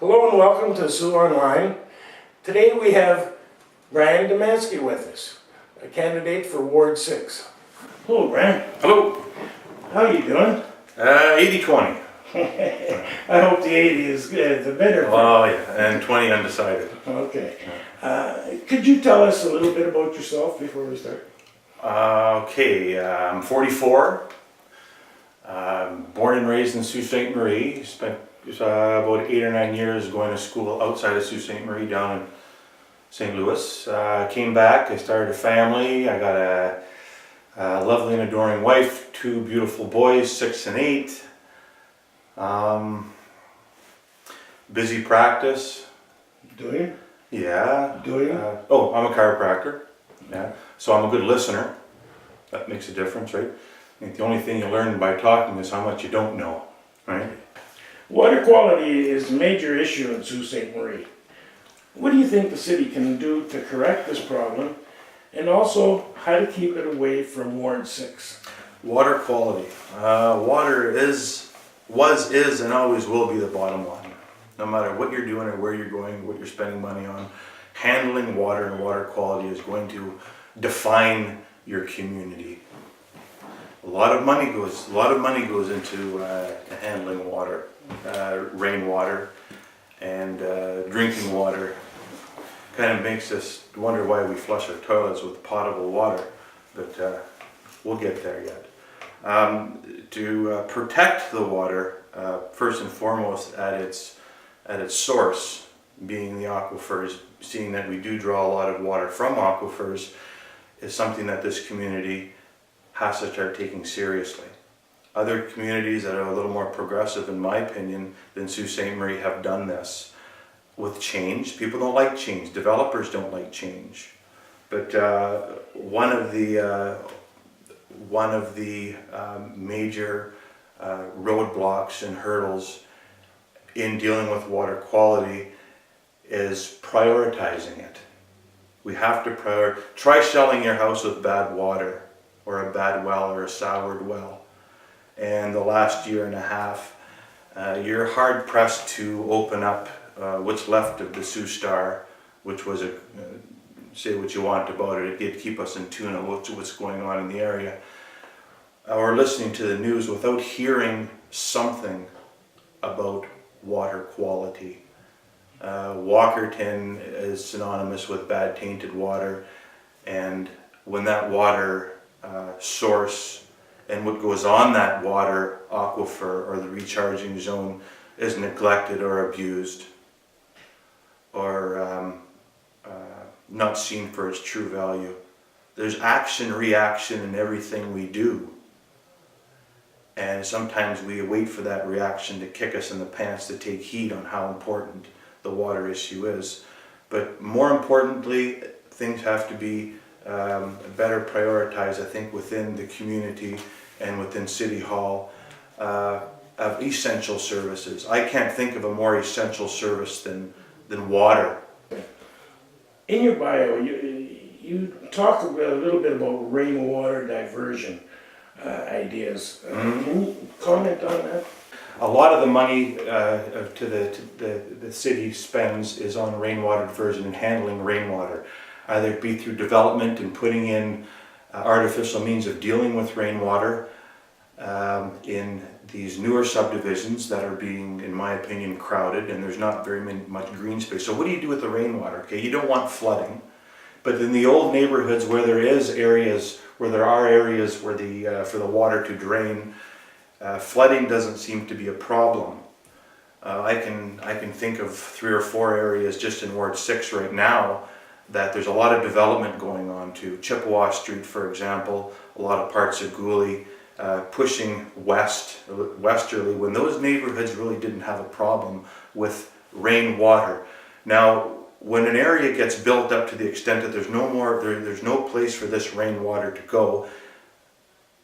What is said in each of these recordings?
Hello and welcome to Sioux Online. Today we have Bryan Dumanski with us, a candidate for Ward 6. Hello, Bryan. Hello. How are you doing? 80-20. I hope the 80 is the better. Oh yeah, and 20 undecided. Okay. Could you tell us a little bit about yourself before we start? I'm 44. Born and raised in Sault Ste. Marie. Spent about 8 or 9 years going to school outside of Sault Ste. Marie down in St. Louis. Came back, I started a family. I got a lovely and adoring wife, 2 beautiful boys, 6 and 8. Busy practice. Doing? Yeah. Doing? I'm a chiropractor. Yeah. So I'm a good listener. That makes a difference, right? I think the only thing you learn by talking is how much you don't know, right? Water quality is a major issue in Sault Ste. Marie. What do you think the city can do to correct this problem, and also how to keep it away from Ward 6? Water quality. Water was, and always will be the bottom line. No matter what you're doing or where you're going, what you're spending money on, handling water and water quality is going to define your community. A lot of money goes into handling water, rainwater, and drinking water. Kind of makes us wonder why we flush our toilets with potable water, but we'll get there yet. To protect the water, first and foremost at its source, being the aquifers, seeing that we do draw a lot of water from aquifers, is something that this community has to start taking seriously. Other communities that are a little more progressive, in my opinion, than Sault Ste. Marie have done this with change. People don't like change. Developers don't like change. But one of the major roadblocks and hurdles in dealing with water quality is prioritizing it. We have to try shelling your house with bad water, or a bad well, or a soured well. And the last year and a half, you're hard pressed to open up what's left of the Sioux Star, which was say what you want about it. It did keep us in tune on what's going on in the area. Or listening to the news without hearing something about water quality. Walkerton is synonymous with bad tainted water, and when that water source and what goes on that water aquifer or the recharging zone is neglected or abused, or not seen for its true value, there's action, reaction in everything we do. And sometimes we wait for that reaction to kick us in the pants to take heed on how important the water issue is. But more importantly, things have to be better prioritized, I think, within the community and within City Hall of essential services. I can't think of a more essential service than water. In your bio, you talk a little bit about rainwater diversion ideas. Can you comment on that? A lot of the money the city spends is on rainwater diversion and handling rainwater, either it be through development and putting in artificial means of dealing with rainwater in these newer subdivisions that are being, in my opinion, crowded, and there's not very much green space. So what do you do with the rainwater? Okay, you don't want flooding, but in the old neighborhoods where there are areas where for the water to drain, flooding doesn't seem to be a problem. I can think of 3 or 4 areas just in Ward 6 right now that there's a lot of development going on to. Chippewa Street, for example, a lot of parts of Gooley, pushing westerly, when those neighborhoods really didn't have a problem with rainwater. Now, when an area gets built up to the extent that there's no place for this rainwater to go,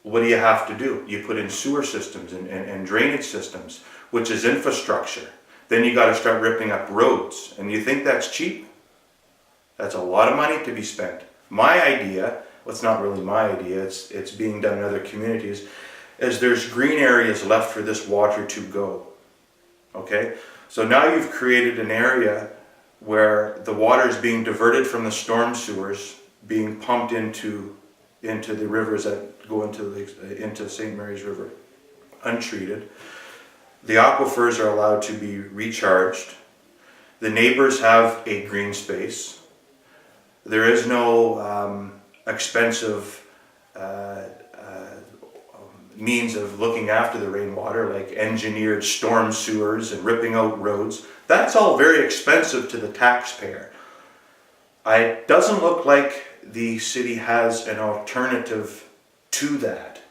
what do you have to do? You put in sewer systems and drainage systems, which is infrastructure. Then you got to start ripping up roads. And you think that's cheap? That's a lot of money to be spent. My idea, well, it's not really my idea, it's being done in other communities, is there's green areas left for this water to go. Okay? So now you've created an area where the water is being diverted from the storm sewers, being pumped into the rivers that go into St. Mary's River, untreated. The aquifers are allowed to be recharged. The neighbors have a green space. There is no expensive means of looking after the rainwater, like engineered storm sewers and ripping out roads. That's all very expensive to the taxpayer. It doesn't look like the city has an alternative to that.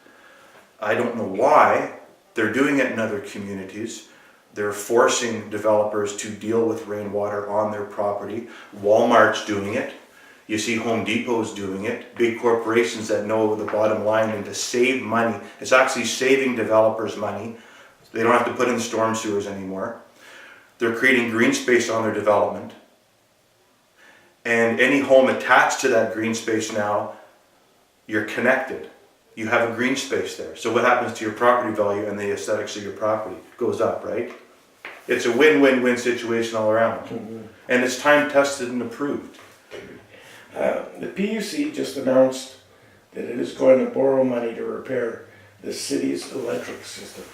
I don't know why. They're doing it in other communities. They're forcing developers to deal with rainwater on their property. Walmart's doing it. You see Home Depot's doing it. Big corporations that know the bottom line, and to save money. It's actually saving developers money. They don't have to put in storm sewers anymore. They're creating green space on their development. And any home attached to that green space now, you're connected. You have a green space there. So what happens to your property value and the aesthetics of your property? Goes up, right? It's a win-win-win situation all around. Mm-hmm. And it's time tested and approved. The PUC just announced that it is going to borrow money to repair the city's electric system.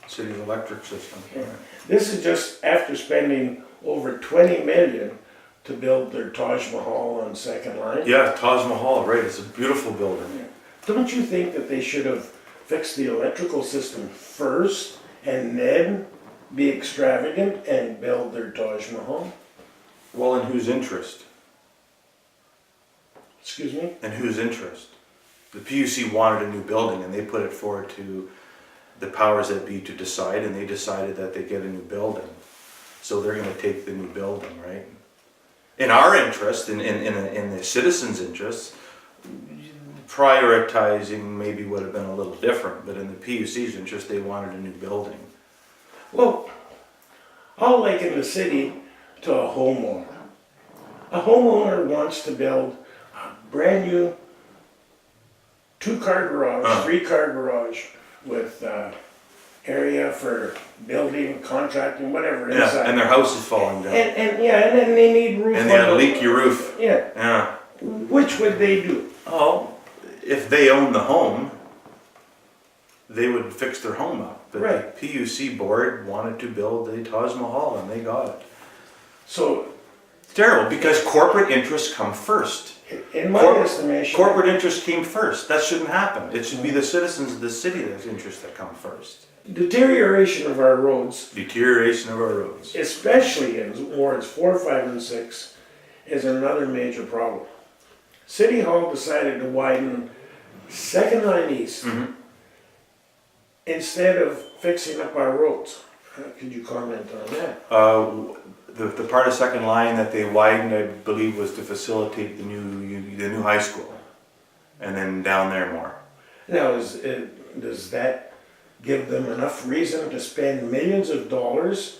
City's electric system. Yeah. This is just after spending over 20 million to build their Taj Mahal on Second Line. Yeah, Taj Mahal, right. It's a beautiful building. Yeah. Don't you think that they should have fixed the electrical system first and then be extravagant and build their Taj Mahal? Well, in whose interest? Excuse me? In whose interest? The PUC wanted a new building and they put it forward to the powers that be to decide, and they decided that they get a new building. So they're going to take the new building, right? In our interest, in the citizens' interest, prioritizing maybe would have been a little different, but in the PUC's interest, they wanted a new building. Well, I'll liken the city to a homeowner. A homeowner wants to build a brand new 2-car garage, 3-car garage with area for building, contracting, whatever inside. Yeah, and their house is falling down. And then they need roof. And they had a leaky roof. Yeah. Yeah. Which would they do? Oh, if they own the home, they would fix their home up. But Right. the PUC board wanted to build a Taj Mahal, and they got it. So, It's terrible, because corporate interests come first. in my estimation, Corporate interests came first. That shouldn't happen. It should be the citizens of the city that's interests that come first. deterioration of our roads, Deterioration of our roads. especially in wards 4, 5, and 6, is another major problem. City Hall decided to widen Second Line East instead of fixing up our roads. Could you comment on that? The part of Second Line that they widened, I believe, was to facilitate the new high school, and then down there more. Now, does that give them enough reason to spend millions of dollars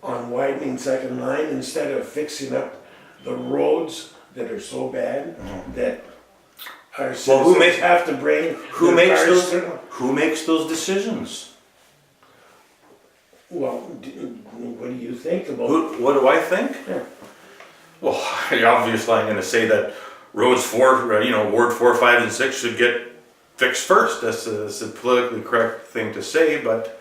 on widening Second Line instead of fixing up the roads that are so bad that our citizens have to bring Who their makes cars those? to- Who makes those decisions? Well, what do you think about? What do I think? Yeah. Well, obviously, I'm going to say that roads Ward 4, 5, and 6 should get fixed first. That's a politically correct thing to say, but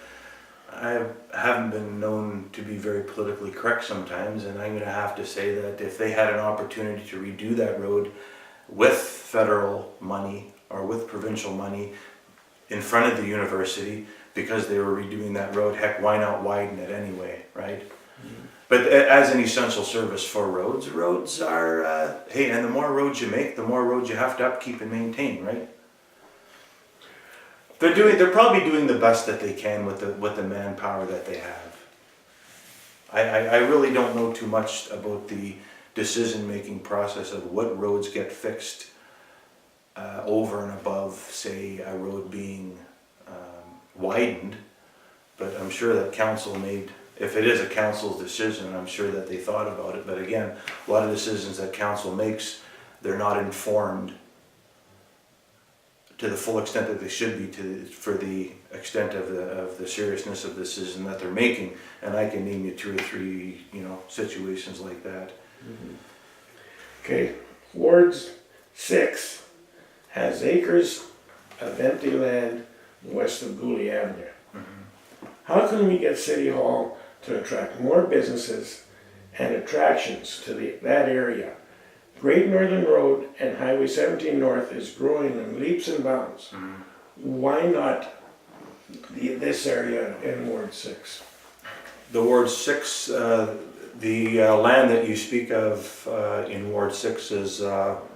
I haven't been known to be very politically correct sometimes, and I'm going to have to say that if they had an opportunity to redo that road with federal money or with provincial money in front of the university, because they were redoing that road, heck, why not widen it anyway, right? But as an essential service for roads are, hey, and the more roads you make, the more roads you have to upkeep and maintain, right? They're probably doing the best that they can with the manpower that they have. I really don't know too much about the decision-making process of what roads get fixed over and above, say, a road being widened, but I'm sure that council made, if it is a council's decision, I'm sure that they thought about it. But again, a lot of decisions that council makes, they're not informed to the full extent that they should be for the extent of the seriousness of the decision that they're making. And I can name you 2 or 3, situations like that. Okay, Ward 6 has acres of empty land west of Gooley Avenue. How can we get City Hall to attract more businesses and attractions to that area? Great Northern Road and Highway 17 North is growing in leaps and bounds. Why not this area in Ward 6? The Ward 6, the land that you speak of in Ward 6 is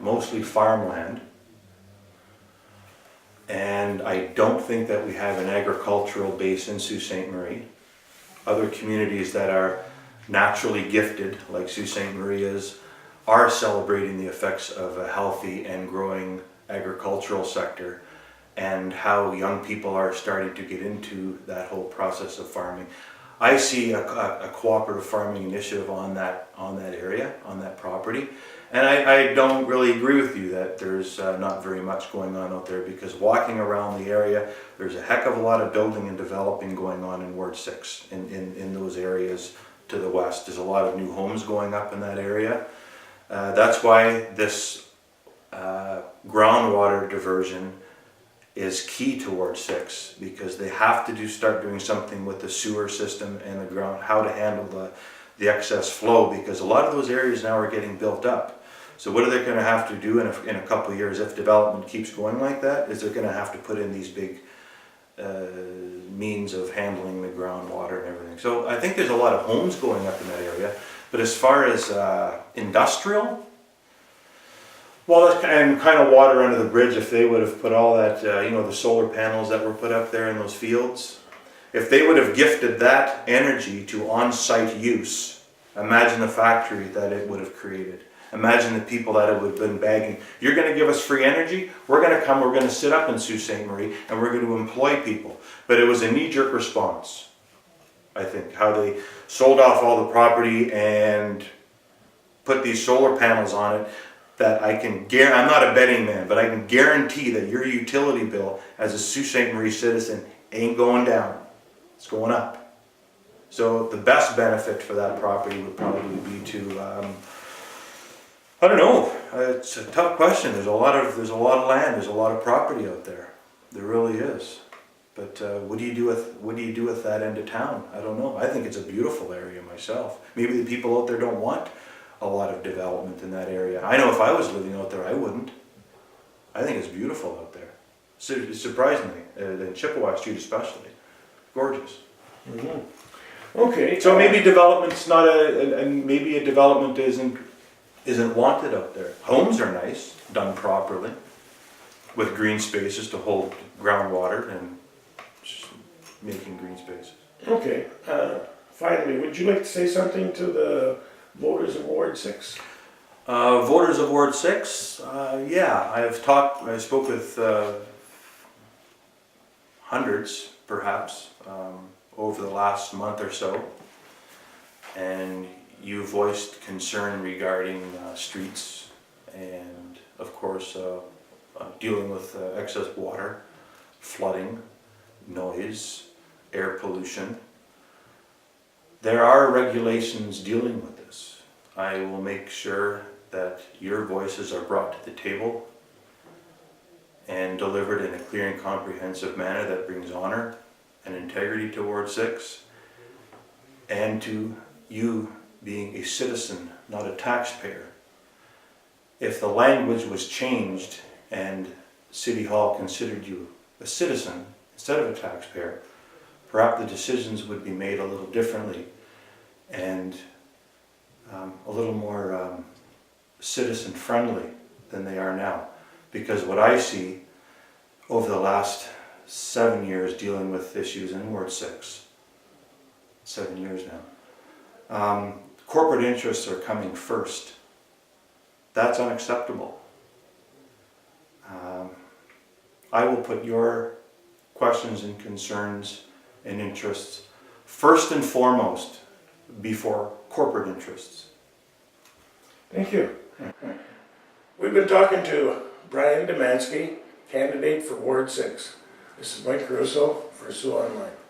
mostly farmland. And I don't think that we have an agricultural base in Sault Ste. Marie. Other communities that are naturally gifted, like Sault Ste. Marie is, are celebrating the effects of a healthy and growing agricultural sector, and how young people are starting to get into that whole process of farming. I see a cooperative farming initiative on that area, on that property. And I don't really agree with you that there's not very much going on out there, because walking around the area, there's a heck of a lot of building and developing going on in Ward 6, in those areas to the west. There's a lot of new homes going up in that area. That's why this groundwater diversion is key to Ward 6, because they have to start doing something with the sewer system and the ground, how to handle the excess flow, because a lot of those areas now are getting built up. So what are they going to have to do in a couple of years if development keeps going like that? Is they're going to have to put in these big means of handling the groundwater and everything. So I think there's a lot of homes going up in that area. But as far as industrial, well, that's kind of water under the bridge. If they would have put all that, the solar panels that were put up there in those fields, if they would have gifted that energy to on-site use, imagine the factory that it would have created. Imagine the people that it would have been begging. You're going to give us free energy? We're going to come, we're going to sit up in Sault Ste. Marie, and we're going to employ people. But it was a knee-jerk response, I think, how they sold off all the property and put these solar panels on it that I can guarantee, I'm not a betting man, but I can guarantee that your utility bill as a Sault Ste. Marie citizen ain't going down. It's going up. So the best benefit for that property would probably be to, I don't know. It's a tough question. There's a lot of land. There's a lot of property out there. There really is. But what do you do with that end of town? I don't know. I think it's a beautiful area myself. Maybe the people out there don't want a lot of development in that area. I know if I was living out there, I wouldn't. I think it's beautiful out there. Surprisingly, in Chippewa Street especially, gorgeous. Okay. So maybe development's not and maybe a development isn't wanted out there. Homes are nice, done properly, with green spaces to hold groundwater and just making green spaces. Okay. Finally, would you like to say something to the voters of Ward 6? Voters of Ward 6, yeah, I spoke with hundreds, perhaps, over the last month or so, and you voiced concern regarding streets and, of course, dealing with excess water, flooding, noise, air pollution. There are regulations dealing with this. I will make sure that your voices are brought to the table and delivered in a clear and comprehensive manner that brings honor and integrity to Ward 6, and to you being a citizen, not a taxpayer. If the language was changed and City Hall considered you a citizen instead of a taxpayer, perhaps the decisions would be made a little differently and a little more citizen friendly than they are now. Because what I see over the last 7 years dealing with issues in Ward 6, 7 years now, corporate interests are coming first. That's unacceptable. I will put your questions and concerns and interests first and foremost before corporate interests. Thank you. We've been talking to Bryan Dumanski, candidate for Ward 6. This is Mike Caruso for Sioux Online.